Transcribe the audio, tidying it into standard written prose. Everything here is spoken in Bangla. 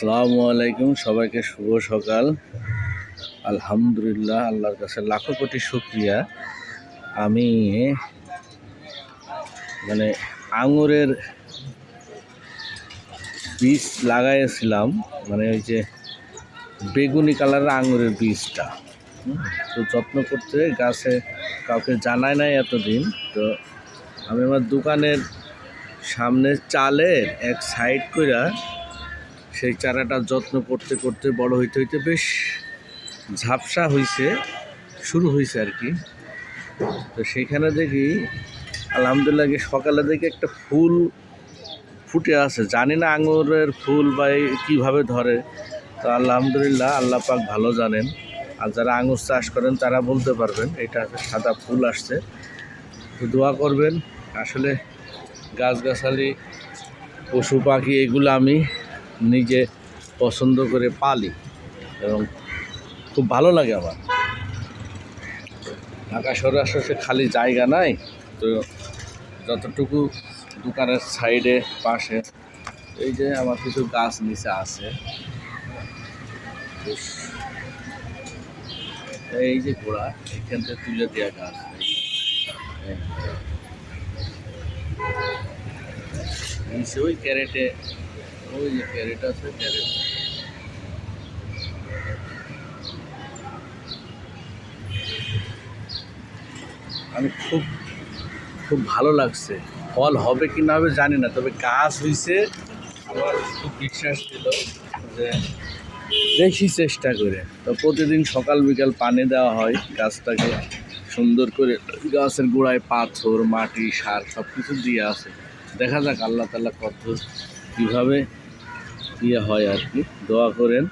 আসসালামু আলাইকুম, সবাইকে শুভ সকাল। আলহামদুলিল্লাহ, আল্লাহর কাছে লাখো কোটি শুকরিয়া। আমি আঙুরের বীজ লাগাইছিলাম, ওই যে বেগুনি কালারের আঙুরের বীজটা। তো যত্ন করতে গাছে কাউকে জানাই নাই এতদিন। তো আমি আমার দোকানের সামনে চালের এক সাইড কইরা সেই চারাটা যত্ন করতে করতে বড় হইতে হইতে বেশ ঝাপসা শুরু হয়েছে আর কি। তো সেইখানে দেখি আলহামদুলিল্লাহ সকালে দেখি একটা ফুল ফুটে আছে। জানি না আঙুরের ফুল বা কীভাবে ধরে। তো আলহামদুলিল্লাহ আল্লাহ পাক ভালো জানেন, আর যারা আঙুর চাষ করেন তারা বলতে পারবেন। এটা সাদা ফুল আসছে। তো দোয়া করবেন। আসলে গাছগাছালি, পশু পাখি এগুলো আমি নিজে পছন্দ করে পালি এবং খুব ভালো লাগে আমার। ঢাকা শহরে আসলে খালি জায়গা নাই, তো যতটুকু দোকানের সাইডে পাশে এই যে আমার কিছু গাছ নিচে আছে। এই যে গোড়া এখান থেকে তুলে দেওয়া গাছ, নিচে ওই ক্যারেটে, ওই যে ক্যারেট আছে, ক্যারেট আমি খুব ভালো লাগছে। ফল হবে কি না হবে জানি না, তবে গাছ হয়েছে। আমার খুব বিশ্বাস ছিল যে দেখি চেষ্টা করে। তো প্রতিদিন সকাল বিকাল পানি দেওয়া হয় গাছটাকে সুন্দর করে। গাছের গোড়ায় পাথর, মাটি, সার সব কিছু দিয়ে আছে। দেখা যাক আল্লাহ তাআলা কত কীভাবে ইয়ে হয় আর কি। দোয়া করেন।